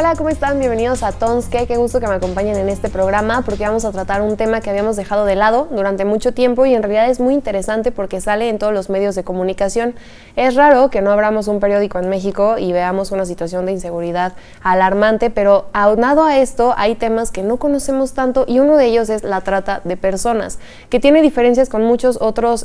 Hola, ¿cómo están? Bienvenidos a Tonske. Qué gusto que me acompañen en este programa porque vamos a tratar un tema que habíamos dejado de lado durante mucho tiempo y en realidad es muy interesante porque sale en todos los medios de comunicación. Es raro que no abramos un periódico en México y veamos una situación de inseguridad alarmante, pero aunado a esto hay temas que no conocemos tanto y uno de ellos es la trata de personas, que tiene diferencias con muchos otros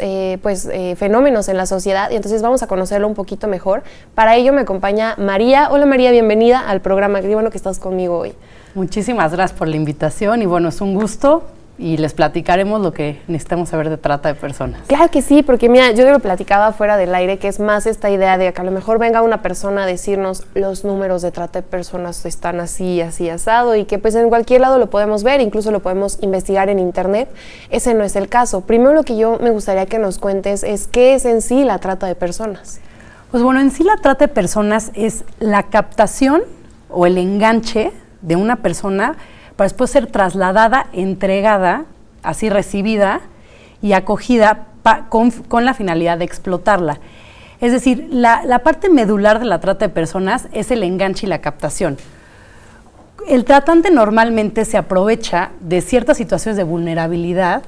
fenómenos en la sociedad y entonces vamos a conocerlo un poquito mejor. Para ello me acompaña María. Hola María, bienvenida al programa. Qué bueno que estás conmigo hoy. Muchísimas gracias por la invitación y bueno, es un gusto y les platicaremos lo que necesitamos saber de trata de personas. Claro que sí, porque mira, yo lo platicaba fuera del aire, que es más esta idea de que a lo mejor venga una persona a decirnos los números de trata de personas están así, así, asado, y que pues en cualquier lado lo podemos ver, incluso lo podemos investigar en internet. Ese no es el caso. Primero lo que yo me gustaría que nos cuentes es qué es en sí la trata de personas. Pues bueno, en sí la trata de personas es la captación o el enganche de una persona para después ser trasladada, entregada, así recibida y acogida con la finalidad de explotarla. Es decir, la parte medular de la trata de personas es el enganche y la captación. El tratante normalmente se aprovecha de ciertas situaciones de vulnerabilidad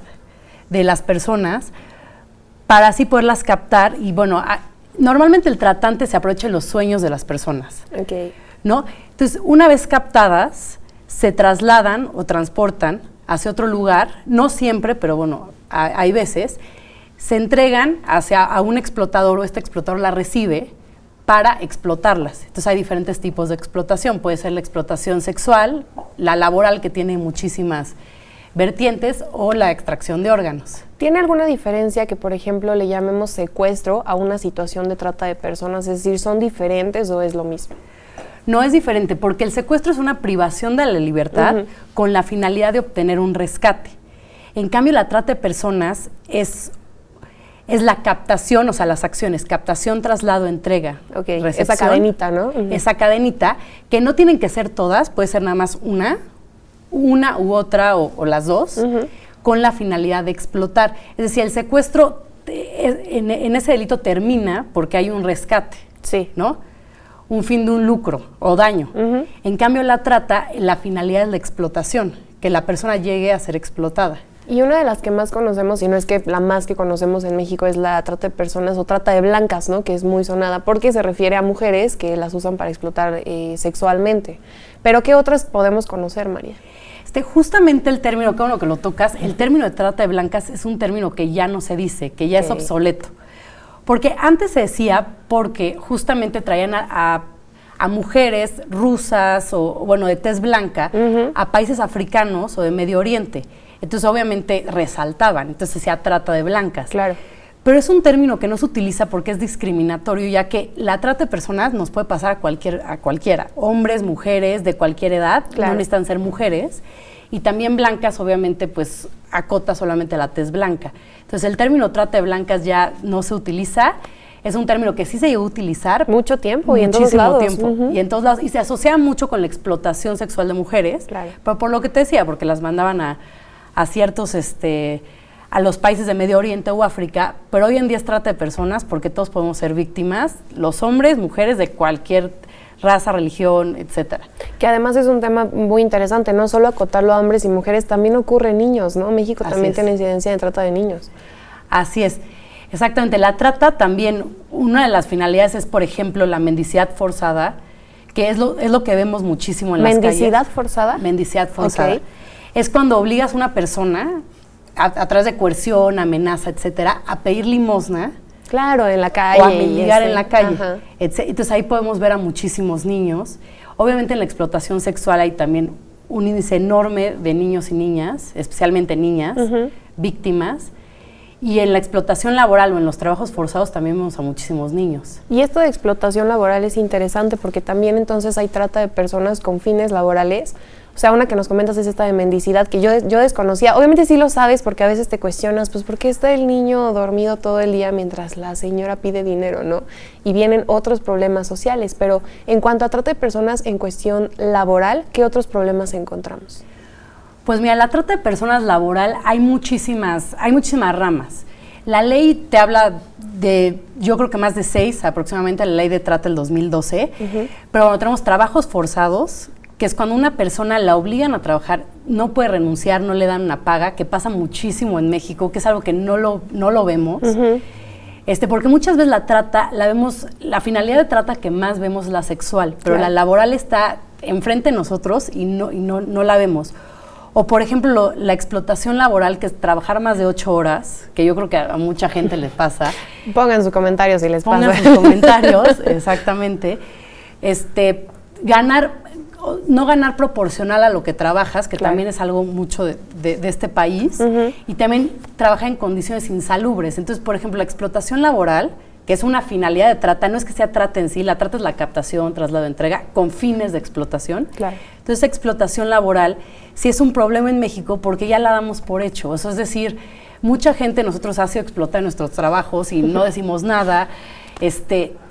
de las personas para así poderlas captar y bueno, normalmente el tratante se aprovecha en los sueños de las personas. Okay. ¿No? Entonces, una vez captadas, se trasladan o transportan hacia otro lugar, no siempre, pero bueno, hay veces, se entregan a un explotador o este explotador la recibe para explotarlas. Entonces, hay diferentes tipos de explotación. Puede ser la explotación sexual, la laboral, que tiene muchísimas vertientes, o la extracción de órganos. ¿Tiene alguna diferencia que, por ejemplo, le llamemos secuestro a una situación de trata de personas? Es decir, ¿son diferentes o es lo mismo? No es diferente, porque el secuestro es una privación de la libertad con la finalidad de obtener un rescate. En cambio, la trata de personas es la captación, o sea, las acciones, captación, traslado, entrega, recepción. Esa cadenita, ¿no? Esa cadenita, que no tienen que ser todas, puede ser nada más una u otra o las dos, con la finalidad de explotar. Es decir, el secuestro en ese delito termina porque hay un rescate, sí, ¿no? Un fin de un lucro o daño. En cambio, la trata, la finalidad es la explotación, que la persona llegue a ser explotada. Y una de las que más conocemos, y no es que la más que conocemos en México, es la trata de personas o trata de blancas, ¿no? Que es muy sonada, porque se refiere a mujeres que las usan para explotar sexualmente. Pero ¿qué otras podemos conocer, María? Justamente el término, qué bueno que lo tocas, el término de trata de blancas es un término que ya no se dice, que ya es obsoleto. Porque antes se decía porque justamente traían a mujeres rusas o bueno, de tez blanca a países africanos o de Medio Oriente. Entonces obviamente resaltaban, entonces se decía trata de blancas. Claro. Pero es un término que no se utiliza porque es discriminatorio, ya que la trata de personas nos puede pasar a cualquiera, hombres, mujeres, de cualquier edad, no necesitan ser mujeres. Y también blancas, obviamente, pues acota solamente la tez blanca. Entonces, el término trata de blancas ya no se utiliza. Es un término que sí se llegó a utilizar. Mucho tiempo y en todos lados. Y en todos lados. Y se asocia mucho con la explotación sexual de mujeres. Claro. Pero por lo que te decía, porque las mandaban a ciertos, a los países de Medio Oriente o África. Pero hoy en día es trata de personas porque todos podemos ser víctimas. Los hombres, mujeres de cualquier raza, religión, etcétera. Que además es un tema muy interesante, no solo acotarlo a hombres y mujeres, también ocurre en niños, ¿no? México también tiene incidencia de trata de niños. Así es, exactamente. La trata también, una de las finalidades es, por ejemplo, la mendicidad forzada, que es lo que vemos muchísimo en las calles. ¿Mendicidad forzada? Mendicidad forzada. Es cuando obligas a una persona, a través de coerción, amenaza, etcétera, a pedir limosna. Claro, en la calle. O a mendigar en la calle. Entonces ahí podemos ver a muchísimos niños. Obviamente en la explotación sexual hay también un índice enorme de niños y niñas, especialmente niñas, víctimas. Y en la explotación laboral o en los trabajos forzados también vemos a muchísimos niños. Y esto de explotación laboral es interesante porque también entonces hay trata de personas con fines laborales. O sea, una que nos comentas es esta de mendicidad, que yo desconocía. Obviamente sí lo sabes porque a veces te cuestionas, pues, ¿por qué está el niño dormido todo el día mientras la señora pide dinero, no? Y vienen otros problemas sociales. Pero en cuanto a trata de personas en cuestión laboral, ¿qué otros problemas encontramos? Pues mira, la trata de personas laboral hay muchísimas ramas. La ley te habla de, yo creo que más de 6 aproximadamente, la ley de trata del 2012, pero bueno, tenemos trabajos forzados, que es cuando una persona la obligan a trabajar, no puede renunciar, no le dan una paga, que pasa muchísimo en México, que es algo que no lo vemos. Porque muchas veces la finalidad de trata que más vemos es la sexual, pero la laboral está enfrente de nosotros y no la vemos. O, por ejemplo, la explotación laboral, que es trabajar más de 8 horas, que yo creo que a mucha gente les pasa. Pongan sus comentarios si les pasa. Pongan sus comentarios, exactamente. No ganar proporcional a lo que trabajas, que también es algo mucho de este país, y también trabajar en condiciones insalubres. Entonces, por ejemplo, la explotación laboral, que es una finalidad de trata, no es que sea trata en sí, la trata es la captación, traslado, entrega, con fines de explotación. Claro. Entonces, explotación laboral sí es un problema en México porque ya la damos por hecho. Eso es decir, mucha gente nosotros ha sido explotada en nuestros trabajos y no decimos nada.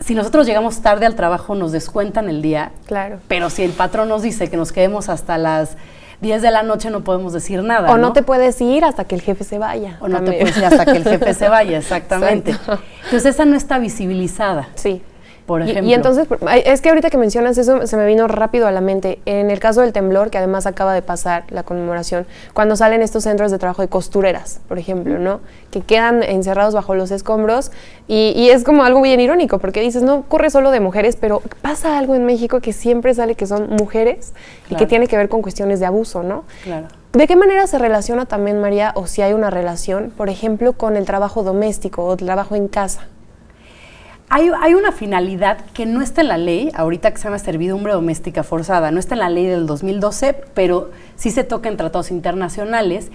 Si nosotros llegamos tarde al trabajo, nos descuentan el día. Claro. Pero si el patrón nos dice que nos quedemos hasta las 10 de la noche, no podemos decir nada. O no te puedes ir hasta que el jefe se vaya. O no te puedes ir hasta que el jefe se vaya, exactamente. Exacto. Entonces, esa no está visibilizada. Sí. Por ejemplo. Y entonces, es que ahorita que mencionas eso, se me vino rápido a la mente. En el caso del temblor, que además acaba de pasar la conmemoración, cuando salen estos centros de trabajo de costureras, por ejemplo, ¿no? Que quedan encerrados bajo los escombros y es como algo bien irónico, porque dices, no ocurre solo de mujeres, pero pasa algo en México que siempre sale que son mujeres y que tiene que ver con cuestiones de abuso, ¿no? Claro. ¿De qué manera se relaciona también, María, o si hay una relación, por ejemplo, con el trabajo doméstico o el trabajo en casa? Hay una finalidad que no está en la ley, ahorita, que se llama servidumbre doméstica forzada. No está en la ley del 2012, pero sí se toca en tratados internacionales.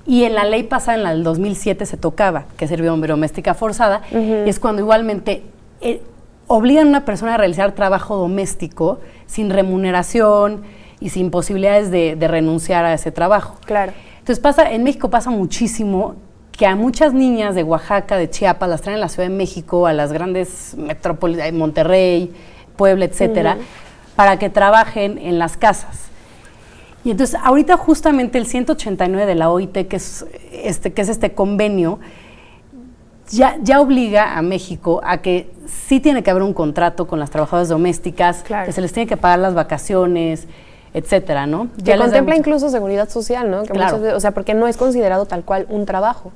Y en la ley pasada, en la del 2007, se tocaba, que es servidumbre doméstica forzada. Y es cuando igualmente obligan a una persona a realizar trabajo doméstico sin remuneración y sin posibilidades de renunciar a ese trabajo. Claro. Entonces, en México pasa muchísimo que a muchas niñas de Oaxaca, de Chiapas, las traen a la Ciudad de México, a las grandes metrópolis, Monterrey, Puebla, etcétera, para que trabajen en las casas. Y entonces, ahorita justamente el 189 de la OIT, que es este convenio, ya obliga a México a que sí tiene que haber un contrato con las trabajadoras domésticas, que se les tiene que pagar las vacaciones, etcétera, ¿no? Que contempla incluso seguridad social, ¿no? Que muchas veces, porque no es considerado tal cual un trabajo.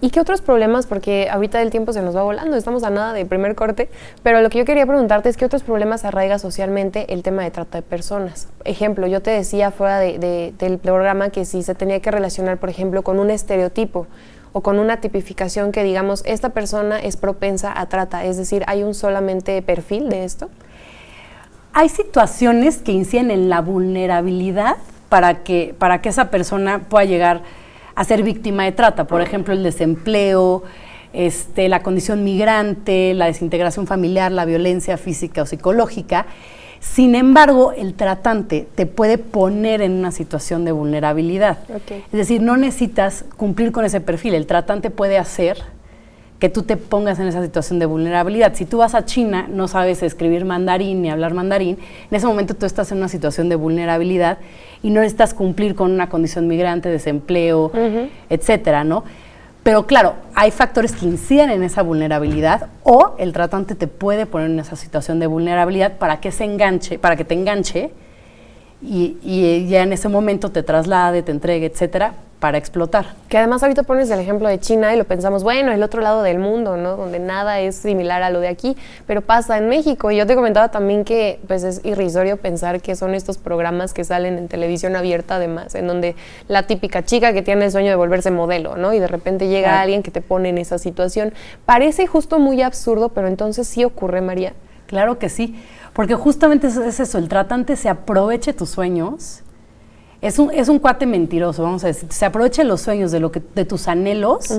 ¿Y qué otros problemas? Porque ahorita el tiempo se nos va volando, estamos a nada de primer corte, pero lo que yo quería preguntarte es qué otros problemas arraiga socialmente el tema de trata de personas. Ejemplo, yo te decía fuera del programa que si se tenía que relacionar, por ejemplo, con un estereotipo o con una tipificación que digamos, esta persona es propensa a trata, es decir, ¿hay un solamente perfil de esto? Hay situaciones que inciden en la vulnerabilidad para que esa persona pueda llegar a ser víctima de trata. Por ejemplo, el desempleo, la condición migrante, la desintegración familiar, la violencia física o psicológica. Sin embargo, el tratante te puede poner en una situación de vulnerabilidad. Okay. Es decir, no necesitas cumplir con ese perfil. El tratante puede hacer que tú te pongas en esa situación de vulnerabilidad. Si tú vas a China, no sabes escribir mandarín ni hablar mandarín, en ese momento tú estás en una situación de vulnerabilidad y no necesitas cumplir con una condición migrante, desempleo, etcétera, ¿no? Pero claro, hay factores que inciden en esa vulnerabilidad o el tratante te puede poner en esa situación de vulnerabilidad para que te enganche y ya en ese momento te traslade, te entregue, etcétera, para explotar. Que además ahorita pones el ejemplo de China y lo pensamos, bueno, el otro lado del mundo, ¿no? Donde nada es similar a lo de aquí, pero pasa en México. Y yo te comentaba también que pues es irrisorio pensar que son estos programas que salen en televisión abierta además, en donde la típica chica que tiene el sueño de volverse modelo, ¿no? Y de repente llega alguien que te pone en esa situación. Parece justo muy absurdo, pero entonces sí ocurre, María. Claro que sí, porque justamente es eso, el tratante se aprovecha de tus sueños. Es un cuate mentiroso, vamos a decir. Se aprovecha de los sueños, de tus anhelos,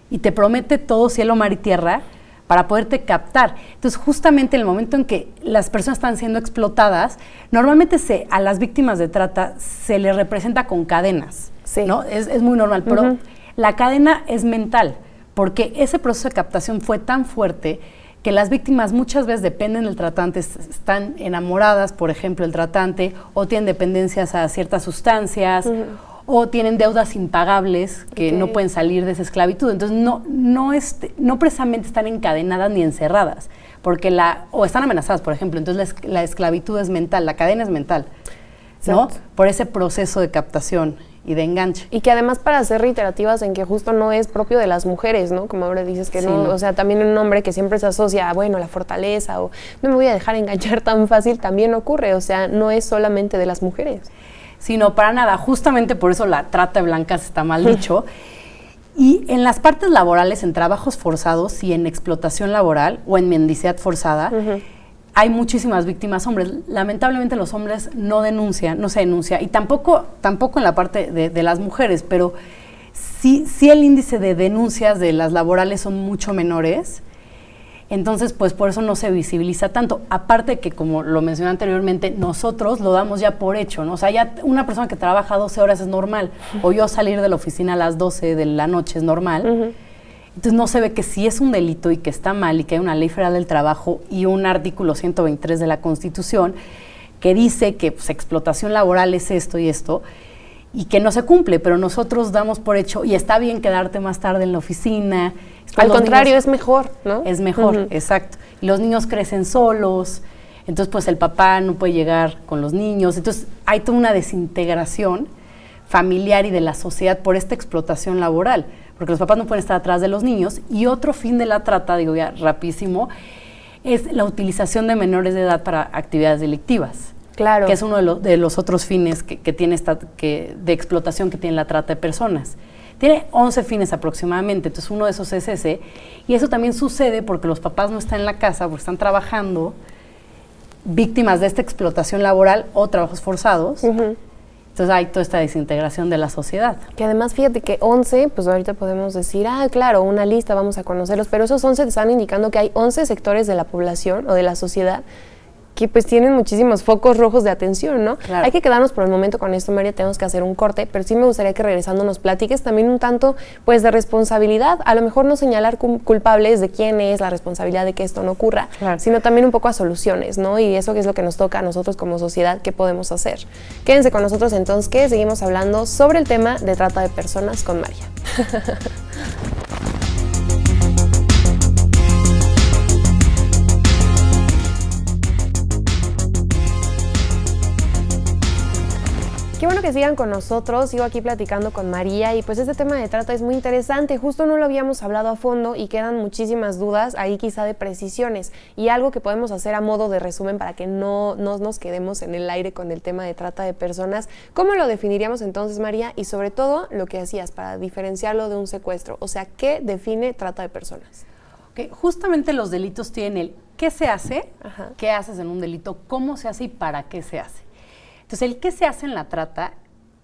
y te promete todo cielo, mar y tierra para poderte captar. Entonces, justamente en el momento en que las personas están siendo explotadas, normalmente a las víctimas de trata se les representa con cadenas, ¿no? Es muy normal, pero la cadena es mental, porque ese proceso de captación fue tan fuerte que las víctimas muchas veces dependen del tratante, están enamoradas, por ejemplo, del tratante, o tienen dependencias a ciertas sustancias, o tienen deudas impagables que no pueden salir de esa esclavitud. Entonces, no precisamente están encadenadas ni encerradas, porque o están amenazadas, por ejemplo. Entonces, la esclavitud es mental, la cadena es mental. ¿no? Exacto. Por ese proceso de captación y de enganche. Y que además para ser reiterativas en que justo no es propio de las mujeres, ¿no? Como ahora dices que Sí, no, no. o sea, también un hombre que siempre se asocia a, bueno, la fortaleza o no me voy a dejar enganchar tan fácil, también ocurre, o sea, no es solamente de las mujeres. Sí, no, para nada. Justamente por eso la trata de blancas está mal dicho. Y en las partes laborales, en trabajos forzados y en explotación laboral o en mendicidad forzada, hay muchísimas víctimas hombres. Lamentablemente los hombres no se denuncia, y tampoco en la parte de las mujeres, pero sí el índice de denuncias de las laborales son mucho menores. Entonces, pues por eso no se visibiliza tanto. Aparte que, como lo mencioné anteriormente, nosotros lo damos ya por hecho, ¿no? O sea, ya una persona que trabaja 12 horas es normal, o yo salir de la oficina a las 12 de la noche es normal. Entonces no se ve que sí es un delito y que está mal y que hay una ley federal del trabajo y un artículo 123 de la Constitución que dice que pues, explotación laboral es esto y esto, y que no se cumple, pero nosotros damos por hecho, y está bien quedarte más tarde en la oficina. Al contrario, es mejor, ¿no? Es mejor, exacto. Y los niños crecen solos, entonces pues el papá no puede llegar con los niños, entonces hay toda una desintegración familiar y de la sociedad por esta explotación laboral, porque los papás no pueden estar atrás de los niños. Y otro fin de la trata, digo ya rapidísimo, es la utilización de menores de edad para actividades delictivas. Claro. Que es uno de los otros fines que tiene de explotación que tiene la trata de personas. Tiene 11 fines aproximadamente, entonces uno de esos es ese. Y eso también sucede porque los papás no están en la casa, porque están trabajando, víctimas de esta explotación laboral o trabajos forzados. Entonces hay toda esta desintegración de la sociedad. Que además, fíjate que 11, pues ahorita podemos decir, claro, una lista, vamos a conocerlos, pero esos 11 te están indicando que hay 11 sectores de la población o de la sociedad que pues tienen muchísimos focos rojos de atención, ¿no? Claro. Hay que quedarnos por el momento con esto, María, tenemos que hacer un corte, pero sí me gustaría que regresando nos platiques también un tanto, pues, de responsabilidad, a lo mejor no señalar culpables de quién es la responsabilidad de que esto no ocurra, Claro. sino también un poco a soluciones, ¿no? Y eso que es lo que nos toca a nosotros como sociedad, ¿qué podemos hacer? Quédense con nosotros entonces, que seguimos hablando sobre el tema de trata de personas con María. Qué bueno que sigan con nosotros, sigo aquí platicando con María y pues este tema de trata es muy interesante, justo no lo habíamos hablado a fondo y quedan muchísimas dudas ahí quizá de precisiones y algo que podemos hacer a modo de resumen para que no nos quedemos en el aire con el tema de trata de personas. ¿Cómo lo definiríamos entonces, María? Y sobre todo lo que hacías para diferenciarlo de un secuestro, o sea, ¿qué define trata de personas? Okay. Justamente los delitos tienen el qué se hace, Ajá. qué haces en un delito, cómo se hace y para qué se hace. Entonces, el qué se hace en la trata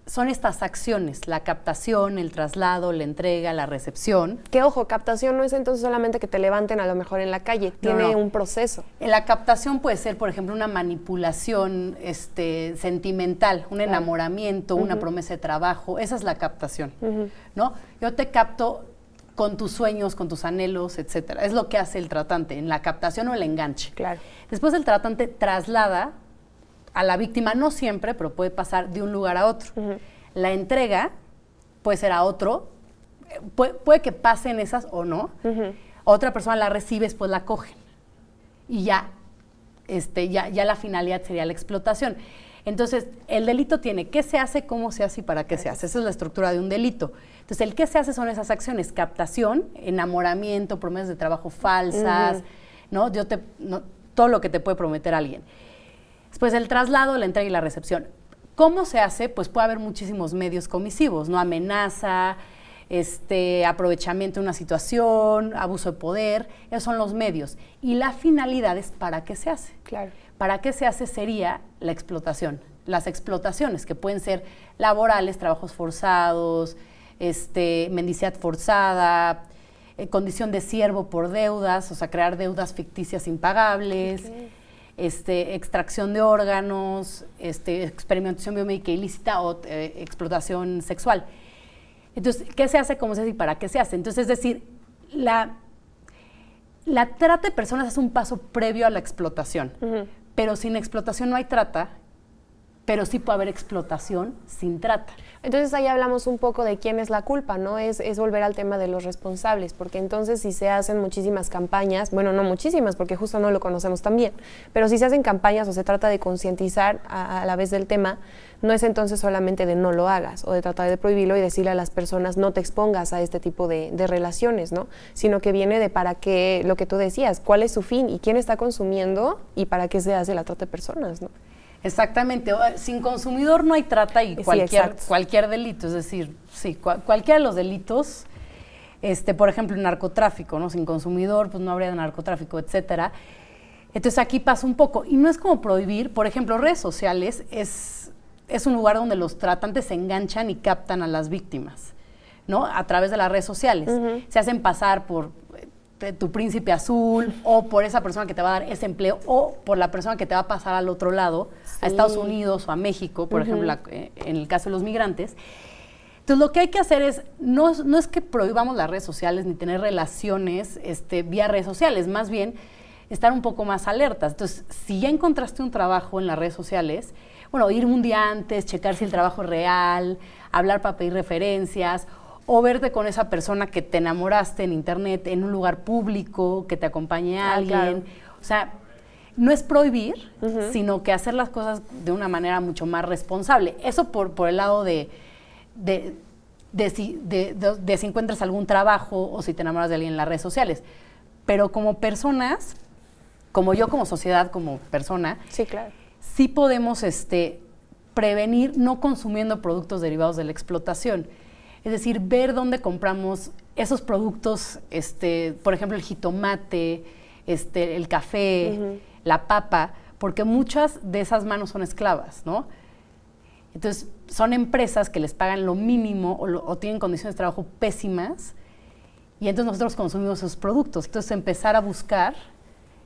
son estas acciones, la captación, el traslado, la entrega, la recepción. Que ojo, captación no es entonces solamente que te levanten a lo mejor en la calle, tiene un proceso. La captación puede ser, por ejemplo, una manipulación sentimental, un enamoramiento, una promesa de trabajo, esa es la captación, ¿no? Yo te capto con tus sueños, con tus anhelos, etcétera. Es lo que hace el tratante, en la captación o el enganche. Claro. Después el tratante traslada a la víctima, no siempre, pero puede pasar de un lugar a otro. La entrega puede ser a otro, puede que pasen esas o no. Otra persona la recibe, después la cogen. Y ya la finalidad sería la explotación. Entonces, el delito tiene qué se hace, cómo se hace y para qué se hace. Esa es la estructura de un delito. Entonces, el qué se hace son esas acciones: captación, enamoramiento, promesas de trabajo falsas, ¿no? Todo lo que te puede prometer alguien. Después el traslado, la entrega y la recepción. ¿Cómo se hace? Pues puede haber muchísimos medios comisivos, ¿no? Amenaza, aprovechamiento de una situación, abuso de poder, esos son los medios. Y la finalidad es para qué se hace. Claro. Para qué se hace sería la explotación. Las explotaciones, que pueden ser laborales, trabajos forzados, mendicidad forzada, condición de siervo por deudas, o sea, crear deudas ficticias impagables. Okay. Extracción de órganos, experimentación biomédica ilícita o explotación sexual. Entonces, ¿qué se hace, cómo se hace y para qué se hace? Entonces, es decir, la trata de personas es un paso previo a la explotación, pero sin explotación no hay trata pero sí puede haber explotación sin trata. Entonces ahí hablamos un poco de quién es la culpa, ¿no? Es volver al tema de los responsables, porque entonces si se hacen muchísimas campañas, bueno, no muchísimas, porque justo no lo conocemos tan bien, pero si se hacen campañas o se trata de concientizar a la vez del tema, no es entonces solamente de no lo hagas o de tratar de prohibirlo y decirle a las personas no te expongas a este tipo de relaciones, ¿no? Sino que viene de para qué, lo que tú decías, cuál es su fin y quién está consumiendo y para qué se hace la trata de personas, ¿no? Exactamente, sin consumidor no hay trata y cualquier delito, es decir, sí, cualquiera de los delitos, por ejemplo, el narcotráfico, ¿no? Sin consumidor, pues no habría narcotráfico, etcétera. Entonces aquí pasa un poco, y no es como prohibir, por ejemplo, redes sociales es un lugar donde los tratantes se enganchan y captan a las víctimas, ¿no? A través de las redes sociales. Uh-huh. Se hacen pasar por tu príncipe azul o por esa persona que te va a dar ese empleo o por la persona que te va a pasar al otro lado, sí, a Estados Unidos o a México, por ejemplo, en el caso de los migrantes. Entonces, lo que hay que hacer es, no es que prohibamos las redes sociales ni tener relaciones vía redes sociales, más bien estar un poco más alertas. Entonces, si ya encontraste un trabajo en las redes sociales, bueno, ir un día antes, checar si el trabajo es real, hablar para pedir referencias, o verte con esa persona que te enamoraste en internet, en un lugar público, que te acompañe a alguien. Claro. O sea, no es prohibir, sino que hacer las cosas de una manera mucho más responsable. Eso por el lado de si encuentras algún trabajo o si te enamoras de alguien en las redes sociales. Pero como personas, como yo, como sociedad, como persona, sí, claro, sí podemos prevenir no consumiendo productos derivados de la explotación. Es decir, ver dónde compramos esos productos, por ejemplo, el jitomate, el café, la papa, porque muchas de esas manos son esclavas, ¿no? Entonces, son empresas que les pagan lo mínimo o tienen condiciones de trabajo pésimas y entonces nosotros consumimos esos productos. Entonces, empezar a buscar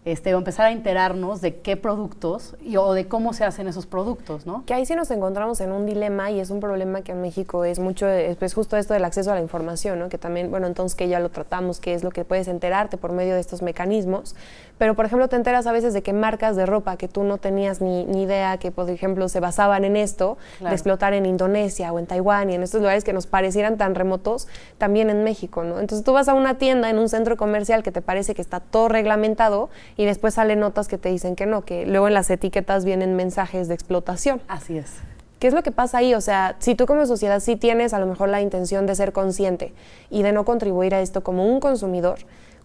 o empezar a enterarnos de qué productos o de cómo se hacen esos productos, ¿no? Que ahí sí nos encontramos en un dilema y es un problema que en México es mucho, pues justo esto del acceso a la información, ¿no? Que también, bueno, entonces que ya lo tratamos, que es lo que puedes enterarte por medio de estos mecanismos, pero por ejemplo te enteras a veces de que marcas de ropa que tú no tenías ni idea que, por ejemplo, se basaban en esto, claro, de explotar en Indonesia o en Taiwán y en estos lugares que nos parecieran tan remotos, también en México, ¿no? Entonces tú vas a una tienda en un centro comercial que te parece que está todo reglamentado y después salen notas que te dicen que no, que luego en las etiquetas vienen mensajes de explotación. Así es. ¿Qué es lo que pasa ahí? O sea, si tú como sociedad sí tienes a lo mejor la intención de ser consciente y de no contribuir a esto como un consumidor,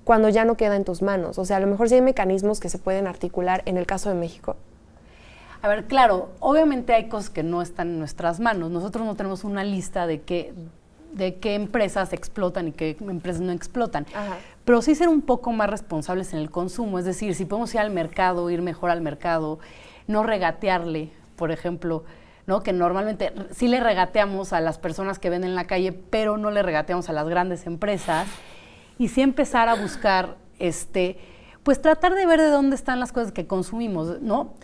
cuando ya no queda en tus manos. O sea, a lo mejor sí hay mecanismos que se pueden articular en el caso de México. A ver, claro, obviamente hay cosas que no están en nuestras manos. Nosotros no tenemos una lista de qué empresas explotan y qué empresas no explotan. Ajá. Pero sí ser un poco más responsables en el consumo, es decir, si podemos ir al mercado, ir mejor al mercado, no regatearle, por ejemplo, ¿no? Que normalmente sí le regateamos a las personas que venden en la calle, pero no le regateamos a las grandes empresas, y sí empezar a buscar, pues tratar de ver de dónde están las cosas que consumimos, ¿no?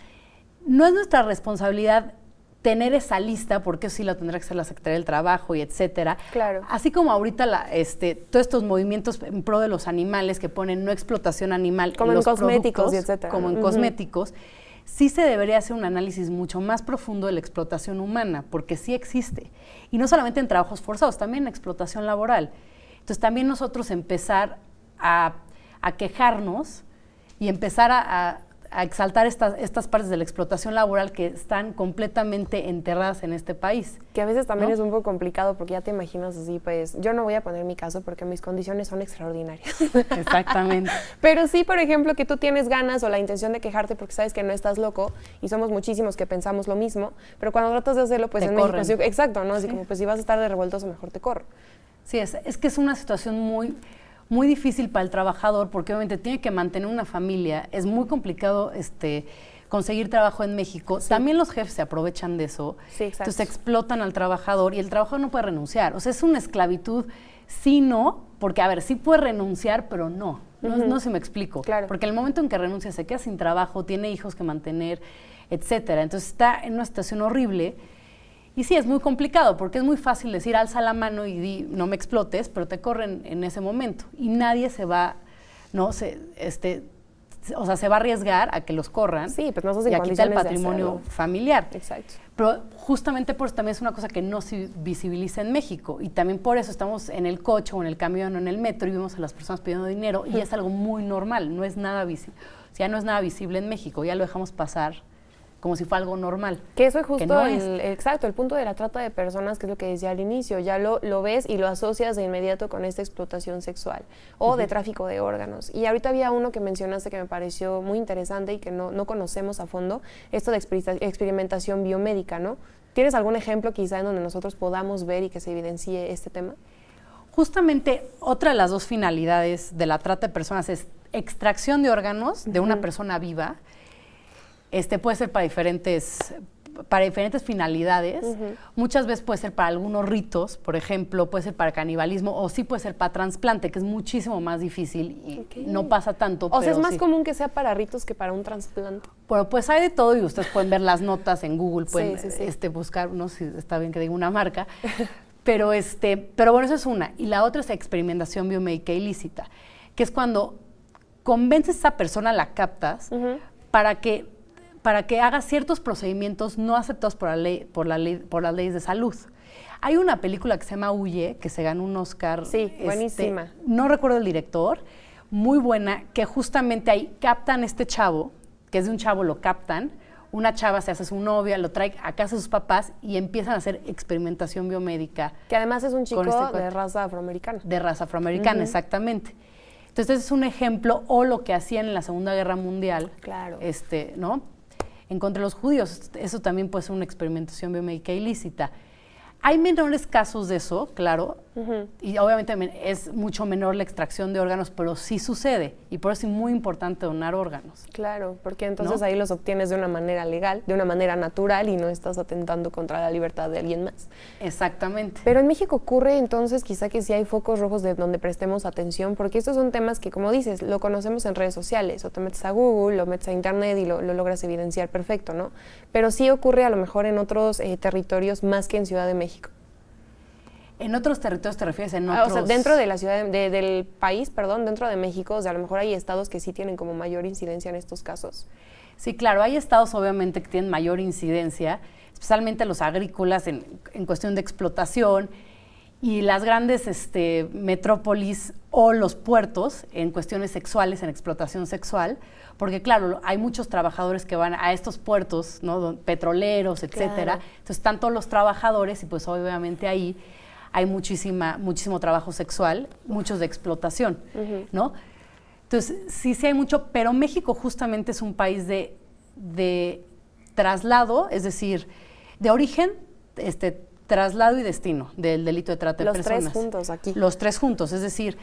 No es nuestra responsabilidad tener esa lista, porque eso sí la tendrá que hacer la Secretaría del Trabajo y etcétera. Claro. Así como ahorita todos estos movimientos en pro de los animales que ponen no explotación animal como en los cosméticos y etcétera. Como en cosméticos, sí se debería hacer un análisis mucho más profundo de la explotación humana, porque sí existe. Y no solamente en trabajos forzados, también en explotación laboral. Entonces también nosotros empezar a quejarnos y empezar a exaltar estas partes de la explotación laboral que están completamente enterradas en este país. Que a veces también, ¿no?, es un poco complicado porque ya te imaginas así, pues yo no voy a poner mi caso porque mis condiciones son extraordinarias. Exactamente. Pero sí, por ejemplo, que tú tienes ganas o la intención de quejarte porque sabes que no estás loco y somos muchísimos que pensamos lo mismo, pero cuando tratas de hacerlo, pues en México, sí, exacto, ¿no? Así como, pues si vas a estar de revoltoso, mejor te corro. Sí, es que es una situación muy difícil para el trabajador porque obviamente tiene que mantener una familia, es muy complicado conseguir trabajo en México. Sí. También los jefes se aprovechan de eso, sí, exacto. Entonces explotan al trabajador y el trabajador no puede renunciar. O sea, es una esclavitud, sí, no, porque a ver, sí puede renunciar, pero no se me explico. Claro. Porque el momento en que renuncia se queda sin trabajo, tiene hijos que mantener, etcétera. Entonces está en una situación horrible. Y sí, es muy complicado, porque es muy fácil decir, alza la mano y di, no me explotes, pero te corren en ese momento. Y nadie se va, ¿no? Se o sea, se va a arriesgar a que los corran. Sí, pues no estás en y a quitar el condiciones de patrimonio hacerlo. familiar. Exacto. Pero justamente por eso también es una cosa que no se visibiliza en México. Y también por eso estamos en el coche o en el camión o en el metro y vemos a las personas pidiendo dinero y es algo muy normal, no es nada visible. O sea, ya no es nada visible en México, ya lo dejamos pasar como si fuera algo normal. Que eso es justo no exacto, el punto de la trata de personas, que es lo que decía al inicio, ya lo ves y lo asocias de inmediato con esta explotación sexual o de tráfico de órganos. Y ahorita había uno que mencionaste que me pareció muy interesante y que no conocemos a fondo, esto de experimentación biomédica, ¿no? ¿Tienes algún ejemplo quizá en donde nosotros podamos ver y que se evidencie este tema? Justamente otra de las dos finalidades de la trata de personas es extracción de órganos de una persona viva. Puede ser para diferentes finalidades. Muchas veces puede ser para algunos ritos, por ejemplo, puede ser para canibalismo o sí puede ser para trasplante, que es muchísimo más difícil y no pasa tanto. O sea, es más común que sea para ritos que para un trasplante. Bueno, pues hay de todo y ustedes pueden ver las notas en Google, pueden sí. buscar, no sé si está bien que diga una marca, pero bueno, eso es una. Y la otra es experimentación biomédica ilícita, que es cuando convences a esa persona, la captas, para que haga ciertos procedimientos no aceptados por las leyes de salud. Hay una película que se llama Huye, que se ganó un Oscar. Sí, buenísima. No recuerdo el director, muy buena, que justamente ahí captan este chavo, que es de un chavo, lo captan, una chava se hace su novia, lo trae a casa de sus papás y empiezan a hacer experimentación biomédica. Que además es un chico de raza afroamericana. De raza afroamericana, exactamente. Entonces es un ejemplo, o lo que hacían en la Segunda Guerra Mundial. Claro. ¿No? En contra de los judíos, eso también puede ser una experimentación biomédica ilícita. Hay menores casos de eso, claro, y obviamente es mucho menor la extracción de órganos, pero sí sucede, y por eso es muy importante donar órganos. Claro, porque entonces ahí los obtienes de una manera legal, de una manera natural, y no estás atentando contra la libertad de alguien más. Exactamente. Pero en México ocurre entonces quizá que sí hay focos rojos de donde prestemos atención, porque estos son temas que, como dices, lo conocemos en redes sociales, o te metes a Google, lo metes a Internet y lo logras evidenciar perfecto, ¿no? Pero sí ocurre a lo mejor en otros territorios más que en Ciudad de México. ¿En otros territorios te refieres? En otros... O sea, dentro de la ciudad, del país, perdón, dentro de México, o sea, a lo mejor hay estados que sí tienen como mayor incidencia en estos casos. Sí, claro, hay estados obviamente que tienen mayor incidencia, especialmente los agrícolas en cuestión de explotación, y las grandes metrópolis o los puertos en cuestiones sexuales, en explotación sexual, porque claro, hay muchos trabajadores que van a estos puertos, ¿no? Petroleros, etcétera. Claro. Entonces están todos los trabajadores y pues obviamente ahí hay muchísimo trabajo sexual, muchos de explotación, ¿no? Entonces, sí hay mucho, pero México justamente es un país de traslado, es decir, de origen, traslado y destino del delito de trata de personas. Los tres juntos aquí. Los tres juntos, es decir,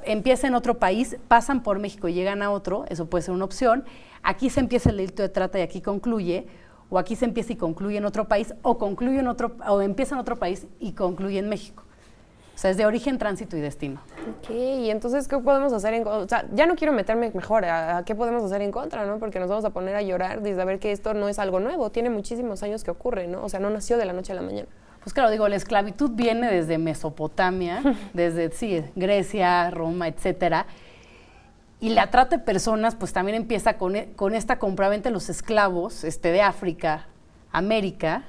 empieza en otro país, pasan por México y llegan a otro, eso puede ser una opción. Aquí se empieza el delito de trata y aquí concluye, o aquí se empieza y concluye en otro país, o empieza en otro país y concluye en México. O sea, es de origen, tránsito y destino. Ok, y entonces, ¿qué podemos hacer o sea, ya no quiero meterme mejor a qué podemos hacer en contra, ¿no? Porque nos vamos a poner a llorar de saber que esto no es algo nuevo, tiene muchísimos años que ocurre, ¿no? O sea, no nació de la noche a la mañana. Pues claro, digo, la esclavitud viene desde Mesopotamia, desde, Grecia, Roma, etcétera. Y la trata de personas, pues también empieza con esta compraventa de los esclavos de África, América,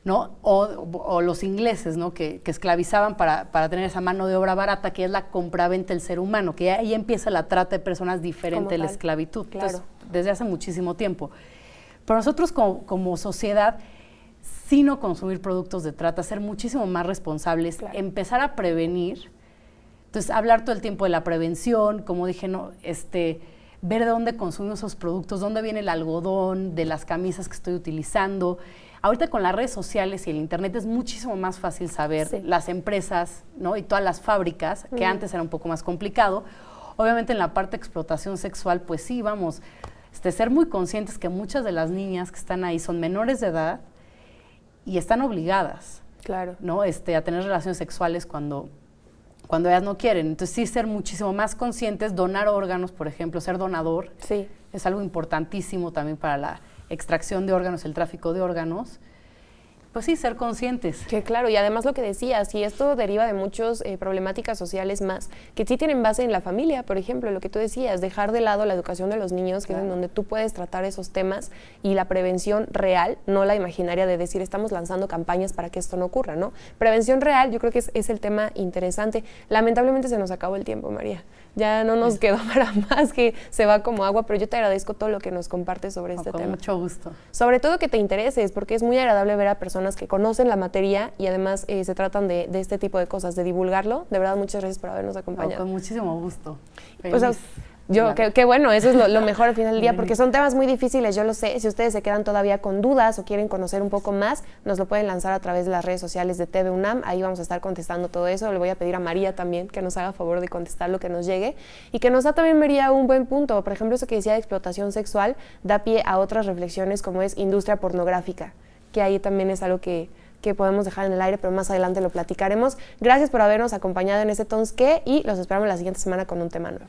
¿no? O los ingleses, ¿no? Que esclavizaban para tener esa mano de obra barata, que es la compraventa del ser humano, que ahí empieza la trata de personas diferente de la esclavitud. Claro. Entonces, desde hace muchísimo tiempo. Pero nosotros como sociedad, sí no consumir productos de trata, ser muchísimo más responsables, claro, empezar a prevenir. Entonces, hablar todo el tiempo de la prevención, como dije, ¿no? Ver de dónde consumimos esos productos, dónde viene el algodón, de las camisas que estoy utilizando. Ahorita con las redes sociales y el internet es muchísimo más fácil saber las empresas, ¿no? Y todas las fábricas, que antes era un poco más complicado. Obviamente en la parte de explotación sexual, pues sí, vamos, ser muy conscientes que muchas de las niñas que están ahí son menores de edad y están obligadas, claro, ¿no? A tener relaciones sexuales cuando ellas no quieren. Entonces sí ser muchísimo más conscientes, donar órganos, por ejemplo, ser donador, sí, es algo importantísimo también para la extracción de órganos, el tráfico de órganos. pues sí, ser conscientes. Que claro, y además lo que decías, y esto deriva de muchas problemáticas sociales más, que sí tienen base en la familia, por ejemplo, lo que tú decías, dejar de lado la educación de los niños, que es en donde tú puedes tratar esos temas, y la prevención real, no la imaginaria de decir estamos lanzando campañas para que esto no ocurra, ¿no? Prevención real, yo creo que es el tema interesante. Lamentablemente se nos acabó el tiempo, María. Ya no nos quedó para más, que se va como agua, pero yo te agradezco todo lo que nos compartes sobre este tema. Con mucho gusto. Sobre todo que te intereses, porque es muy agradable ver a personas que conocen la materia y además se tratan de este tipo de cosas, de divulgarlo. De verdad, muchas gracias por habernos acompañado. Con muchísimo gusto. O sea, qué bueno, eso es lo mejor al final del día, porque son temas muy difíciles, yo lo sé. Si ustedes se quedan todavía con dudas o quieren conocer un poco más, nos lo pueden lanzar a través de las redes sociales de TV UNAM. Ahí vamos a estar contestando todo eso. Le voy a pedir a María también que nos haga favor de contestar lo que nos llegue y que nos da también, María, un buen punto. Por ejemplo, eso que decía de explotación sexual da pie a otras reflexiones como es industria pornográfica, que ahí también es algo que podemos dejar en el aire, pero más adelante lo platicaremos. Gracias por habernos acompañado en este Tons Que y los esperamos la siguiente semana con un tema nuevo.